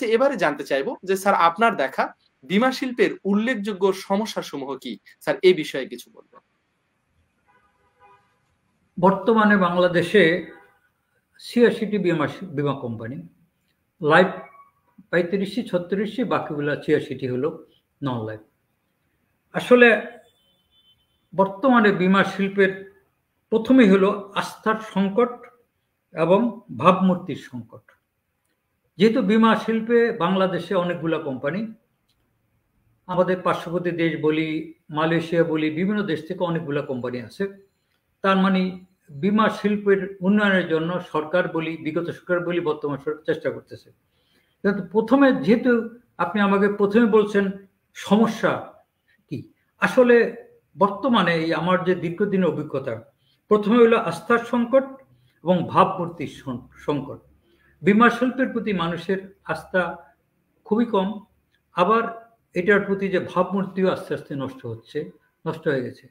এবারে জানতে চাইবো যে স্যার আপনার দেখা বীমা শিল্পের উল্লেখযোগ্য সমস্যাসমূহ কি? স্যার এই বিষয়ে কিছু বলবেন। বর্তমানে বাংলাদেশে ৮৬টি বীমা কোম্পানি, লাইফ ৩৫টি ৩৬টি, বাকিগুলো ৮৬টি হলো নন লাইফ। আসলে বর্তমানে বীমা শিল্পের প্রথমেই হলো আস্থার সংকট এবং ভাবমূর্তির সংকট। যেহেতু বীমা শিল্পে বাংলাদেশে অনেকগুলো কোম্পানি, আমাদের পার্শ্ববর্তী দেশ বলি, মালয়েশিয়া বলি, বিভিন্ন দেশ থেকে অনেকগুলো কোম্পানি আছে। তার মানে বীমা শিল্পের উন্নয়নের জন্য সরকার বলি, বিগত সরকার বলি, বর্তমান সরকার চেষ্টা করতেছে। কিন্তু প্রথমে যেহেতু আপনি আমাকে প্রথমে বলছেন সমস্যা কি, আসলে বর্তমানে এই আমার যে দীর্ঘদিনের অভিজ্ঞতা, প্রথমে হলো আস্থার সংকট এবং ভাবমূর্তির সংকট। বীমা শিল্পের প্রতি মানুষের আস্থা খুবই কম, আবার এটার প্রতি যে ভাবমূর্তিও আস্তে আস্তে নষ্ট হয়ে গেছে।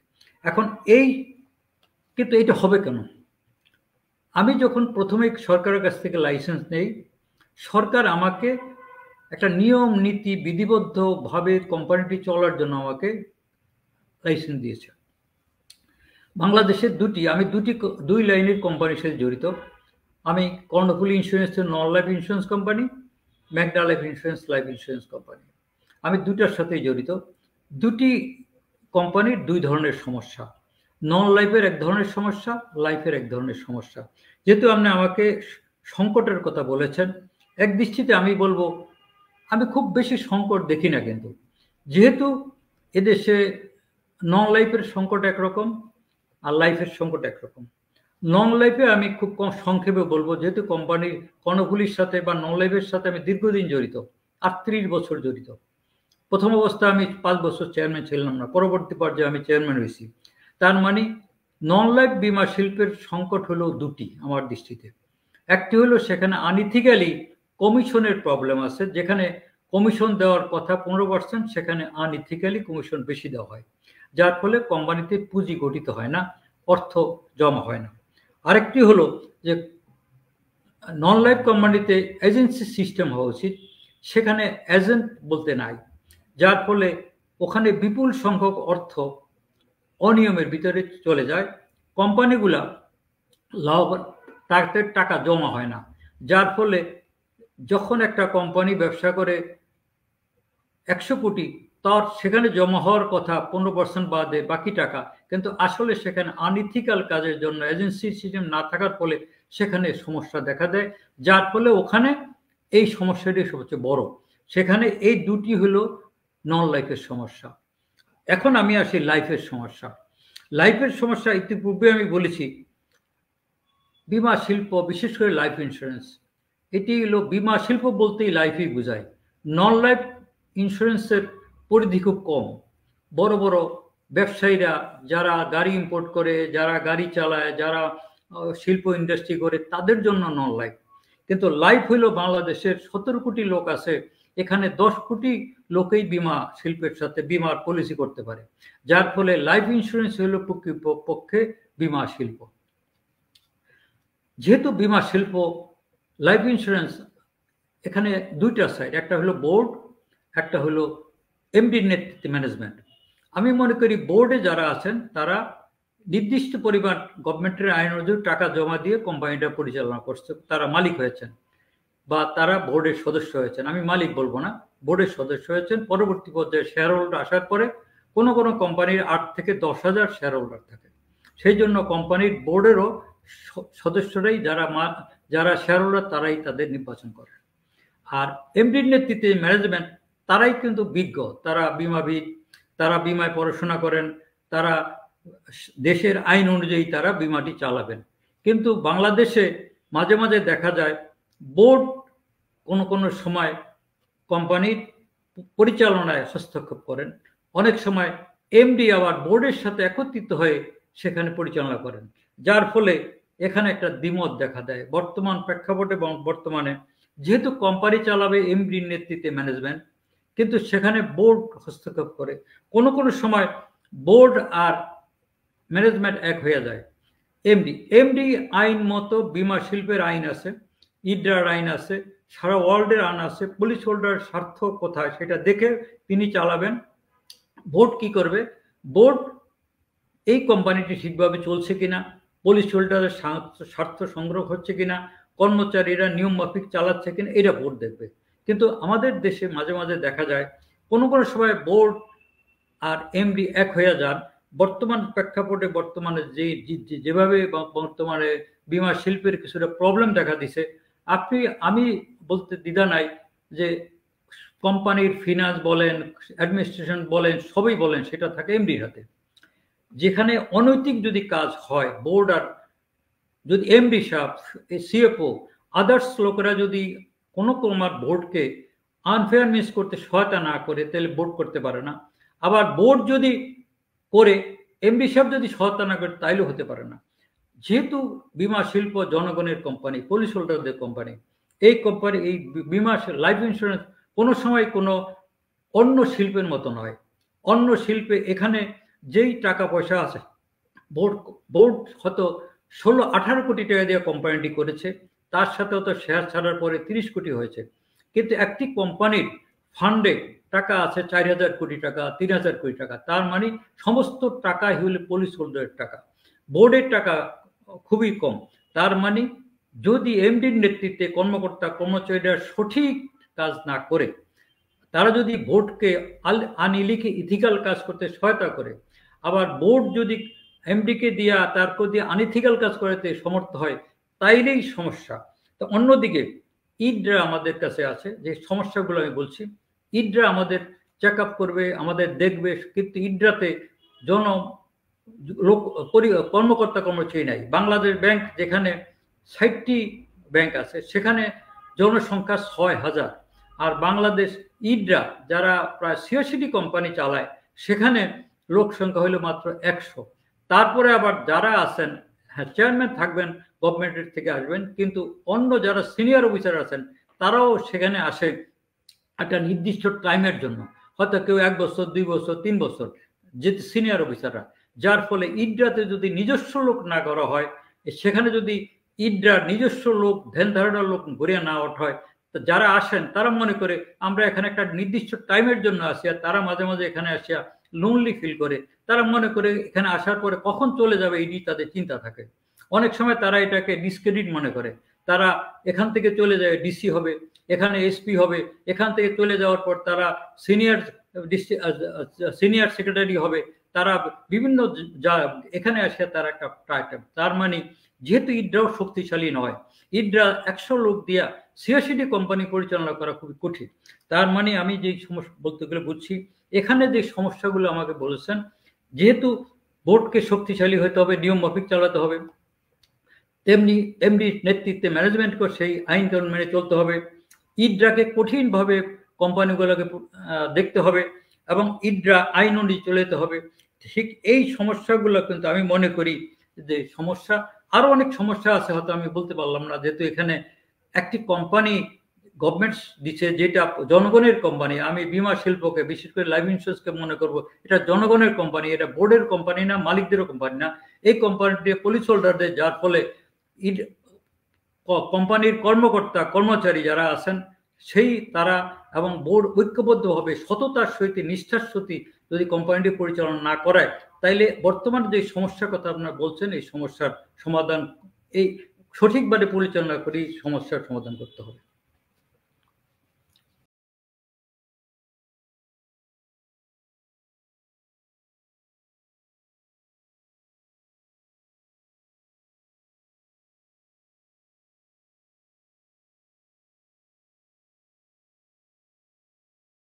এখন কিন্তু এটা হবে কেন? আমি যখন প্রথমে সরকারের কাছ থেকে লাইসেন্স নেই, সরকার আমাকে একটা নিয়ম নীতি বিধিবদ্ধভাবে কোম্পানিটি চলার জন্য আমাকে লাইসেন্স দিয়েছে। বাংলাদেশের আমি দুই লাইনের কোম্পানির সাথে জড়িত। আমি কর্ণফুলী ইন্স্যুরেন্সের non life insurance company, Magna life insurance company, আমি দুটার সাথেই জড়িত। দুটি কোম্পানির দুই ধরনের সমস্যা, নন লাইফের এক ধরনের সমস্যা, লাইফের এক ধরনের সমস্যা। যেহেতু আপনি আমাকে সংকটের কথা বলেছেন, এক দৃষ্টিতে আমি বলবো আমি খুব বেশি সংকট দেখি না, কিন্তু যেহেতু এদেশে নন লাইফের সংকট একরকম আর লাইফের সংকট একরকম। নন লাইফে আমি খুব কম সংক্ষেপে বলবো, যেহেতু কোম্পানির কর্ণফুলীর সাথে বা নন লাইফের সাথে আমি দীর্ঘদিন জড়িত, ৩৮ বছর জড়িত। প্রথম অবস্থায় আমি 5 বছর চেয়ারম্যান ছিলাম না, পরবর্তী পর্যায়ে আমি চেয়ারম্যান হয়েছি। তার মানে নন লাইফ বীমা শিল্পের সংকট হলো দুটি আমার দৃষ্টিতে। একটি হলো সেখানে আনইথিক্যালি কমিশনের প্রবলেম আছে, যেখানে কমিশন দেওয়ার কথা 15%, সেখানে আনইথিক্যালি কমিশন বেশি দেওয়া হয়, যার ফলে কোম্পানিতে পুঁজি গঠিত হয় না, অর্থ জমা হয় না। আরেকটি হলো যে নন লাইফ কোম্পানিতে এজেন্সি সিস্টেম হওয়া উচিত, সেখানে এজেন্ট বলতে নাই, যার ফলে ওখানে বিপুল সংখ্যক অর্থ অনিয়মের ভিতরে চলে যায়। কোম্পানিগুলা তাদের টাকা জমা হয় না, যার ফলে যখন একটা কোম্পানি ব্যবসা করে 100 কোটি, তার সেখানে জমা হওয়ার কথা 15% বাদে বাকি টাকা, কিন্তু আসলে সেখানে আনইথিক্যাল কাজের জন্য এজেন্সি সিস্টেম না থাকার ফলে সেখানে সমস্যা দেখা দেয়, যার ফলে ওখানে এই সমস্যাটি সবচেয়ে বড়। সেখানে এই দুটি হলো নন লাইফের সমস্যা। এখন আমি আসি লাইফের সমস্যা। লাইফের সমস্যা ইতিপূর্বে আমি বলেছি, বীমা শিল্প, বিশেষ করে লাইফ ইন্স্যুরেন্স, এটি হলো বীমা শিল্প বলতেই লাইফই বোঝায়। নন লাইফ ইন্স্যুরেন্সের পরিধি খুব কম। বড় বড় ব্যবসায়ীরা যারা গাড়ি ইম্পোর্ট করে, যারা গাড়ি চালায়, যারা শিল্প ইন্ডাস্ট্রি করে, তাদের জন্য নন লাইফ। কিন্তু লাইফ হইল বাংলাদেশের 17 কোটি লোক আছে, এখানে 10 কোটি লোকেই বীমা শিল্পের সাথে বীমার পলিসি করতে পারে, যার ফলে লাইফ ইন্স্যুরেন্স হইল পক্ষে বীমা শিল্প। যেহেতু বীমা শিল্প, লাইফ ইন্স্যুরেন্স, এখানে দুইটা সাইড, একটা হলো বোর্ড, একটা হলো এমডির নেতৃত্বে ম্যানেজমেন্ট। আমি মনে করি বোর্ডে যারা আছেন তারা নির্দিষ্ট পরিমাণ গভর্নমেন্টের আইন অনুযায়ী টাকা জমা দিয়ে কোম্পানিটা পরিচালনা করছে, তারা মালিক হয়েছেন বা তারা বোর্ডের সদস্য হয়েছেন। আমি মালিক বলবো না, বোর্ডের সদস্য হয়েছেন। পরবর্তী পর্যায়ে শেয়ার হোল্ডার আসার পরে কোনো কোনো কোম্পানির 8 থেকে 10,000 শেয়ার হোল্ডার থাকে, সেই জন্য কোম্পানির বোর্ডেরও সদস্যরাই যারা শেয়ার হোল্ডার তারাই তাদের নির্বাচন করেন। আর এমডির নেতৃত্বে ম্যানেজমেন্ট, তারাই কিন্তু বিজ্ঞ, তারা বীমাবিদ, তারা বীমায় পড়াশোনা করেন, তারা দেশের আইন অনুযায়ী তারা বীমাটি চালাবেন। কিন্তু বাংলাদেশে মাঝে মাঝে দেখা যায় বোর্ড কোনো কোনো সময় কোম্পানির পরিচালনায় হস্তক্ষেপ করেন, অনেক সময় এমডি আবার বোর্ডের সাথে একত্রিত হয়ে সেখানে পরিচালনা করেন, যার ফলে এখানে একটা দ্বিমত দেখা দেয় বর্তমান প্রেক্ষাপটে। এবং বর্তমানে যেহেতু কোম্পানি চালাবে এমডির নেতৃত্বে ম্যানেজমেন্ট, কিন্তু সেখানে বোর্ড হস্তক্ষেপ করে, কোনো কোনো সময় বোর্ড আর ম্যানেজমেন্ট এক হয়ে যায়। এমডি আইন মতো বীমা শিল্পের আইন আছে, ইডরার আইন আছে, সারা ওয়ার্ল্ডের আইন আছে, পুলিশ হোল্ডার স্বার্থ কোথায় সেটা দেখে তিনি চালাবেন। বোর্ড কি করবে? বোর্ড এই কোম্পানিটি ঠিকভাবে চলছে কিনা, পুলিশ হোল্ডারের স্বার্থ সংগ্রহ হচ্ছে কিনা, কর্মচারীরা নিয়ম মাফিক চালাচ্ছে কিনা, এটা বোর্ড দেখবে। কিন্তু আমাদের দেশে মাঝে মাঝে দেখা যায় কোনো কোনো সময় বোর্ড আর এমডি এক হয়ে যান। বর্তমান প্রেক্ষাপটে বর্তমানে যেভাবে বর্তমানে বিমা শিল্পের কিছুটা প্রবলেম দেখা দিছে, আমি বলতে দ্বিধা নাই যে কোম্পানির ফিনান্স বলেন, অ্যাডমিনিস্ট্রেশন বলেন, সবই বলেন, সেটা থাকে এমডির হাতে। যেখানে অনৈতিক যদি কাজ হয়, বোর্ড আর যদি এমডি সাহেব, সিএফও, আদার্স লোকেরা যদি কোনো আমার বোর্ডকে আনফেয়ার মিস করতে সহায়তা না করে, তাহলে বোর্ড করতে পারে না। আবার বোর্ড যদি করে, এমডি সাহেব যদি সহায়তা না করে, তাইলেও হতে পারে না। যেহেতু বিমা শিল্প জনগণের কোম্পানি, পুলিশ হোল্ডারদের কোম্পানি, এই কোম্পানি, এই বিমা লাইফ ইন্স্যুরেন্স কোনো সময় কোনো অন্য শিল্পের মতো নয়। অন্য শিল্পে এখানে যেই টাকা পয়সা আছে, বোর্ড হয়তো 16-18 কোটি টাকা দিয়ে কোম্পানিটি করেছে, তার সাথে হয়তো শেয়ার ছাড়ার পরে 30 কোটি হয়েছে। কিন্তু একটি কোম্পানির ফান্ডে টাকা আছে 4000 কোটি টাকা, 3000 কোটি টাকা। তার মানে সমস্ত টাকাই হলো পুলিশ হোল্ডারের টাকা, বোর্ডের টাকা খুবই কম। তার মানে যদি এমডির নেতৃত্বে কর্মকর্তা কর্মচারীরা সঠিক কাজ না করে, তারা যদি বোর্ডকে আনইলিকে ইথিক্যাল কাজ করতে সহায়তা করে, আবার বোর্ড যদি এমডিকে দিয়া তারপর দিয়ে আনইথিক্যাল কাজ করাতে সমর্থ হয়, তাইলেই সমস্যা। তো অন্যদিকে ইডরা আমাদের কাছে আছে, যে সমস্যাগুলো আমি বলছি, ইডরা আমাদের চেক আপ করবে, আমাদের দেখবে, কিন্তু ইডরাতে কর্মকর্তা কর্মচারী নাই। বাংলাদেশ ব্যাংক যেখানে 60টি ব্যাংক আছে, সেখানে জনসংখ্যা 6000, আর বাংলাদেশ ইডরা যারা প্রায় 86টি কোম্পানি চালায়, সেখানে লোক সংখ্যা হলো মাত্র 100। তারপরে আবার যারা আছেন, হ্যাঁ, চেয়ারম্যান থাকবেন, গভর্নমেন্টের থেকে আসবেন, কিন্তু অন্য যারা সিনিয়র অফিসার আছেন, তারাও সেখানে আসে একটা নির্দিষ্ট টাইমের জন্য, হয়তো কেউ 1 বছর, 2 বছর, 3 বছর, যে সিনিয়র অফিসাররা। যার ফলে ইডরাতে যদি নিজস্ব লোক না করা হয়, সেখানে যদি ইডরার নিজস্ব লোক, ধ্যান ধারণার লোক ঘুরিয়ে না ওঠা হয়, তো যারা আসেন তারা মনে করে আমরা এখানে একটা নির্দিষ্ট টাইমের জন্য আসি, আর তারা মাঝে মাঝে এখানে আসিয়া লোনলি ফিল করে। তারা মনে করে এখানে আসার পরে কখন চলে যাবে, এটি তাদের চিন্তা থাকে। অনেক সময় তারা এটাকে ডিসক্রেডিট মনে করে। তারা এখান থেকে চলে যায়, ডিসি হবে, এখানে এসপি হবে, এখান থেকে চলে যাওয়ার পর তারা সিনিয়র সেক্রেটারি হবে, তারা বিভিন্ন এখানে আসে তারা একটা টাইটেল। তার মানে যেহেতু ইডরাও শক্তিশালী নয়, ইডরা 100 লোক দিয়া 86টি কোম্পানি পরিচালনা করা খুবই কঠিন। তার মানে আমি যে সমস্যা বলতে গেলে বুঝছি, এখানে যে সমস্যাগুলো আমাকে বলেছেন, যেহেতু বোর্ডকে শক্তিশালী হতে হবে, নিয়ম মাফিক চালাতে হবে, তেমনি এমডি নেতৃত্বে ম্যানেজমেন্টকে সেই আইন কানুন মেনে চলতে হবে, ইডরাকে কঠিনভাবে কোম্পানিগুলোকে দেখতে হবে, এবং ইডরা আইন অনুযায়ী চলে যেতে হবে। ঠিক এই সমস্যাগুলো কিন্তু আমি মনে করি যে সমস্যা, আরো অনেক সমস্যা আছে, হয়তো আমি বলতে পারলাম না, যেহেতু এখানে একটি কোম্পানি গভর্নমেন্ট দিচ্ছে, যেটা জনগণের কোম্পানি। আমি বিমা শিল্পকে, বিশেষ করে লাইফ ইন্স্যুরেন্সকে মনে করব এটা জনগণের কোম্পানি, এটা বোর্ডের কোম্পানি না, মালিকদেরও কোম্পানি না। এই কোম্পানিটি পুলিশ হোল্ডারদের, যার ফলে কোম্পানির কর্মকর্তা কর্মচারী যারা আছেন, সেই তারা এবং বোর্ড ঐক্যবদ্ধভাবে সততার সহিত, নিষ্ঠার সহিত যদি কোম্পানিটি পরিচালনা না করায়, তাইলে বর্তমান যে সমস্যার কথা আপনারা বলছেন, এই সমস্যার সমাধান এই সঠিকভাবে পরিচালনা করে সমস্যার সমাধান করতে হবে।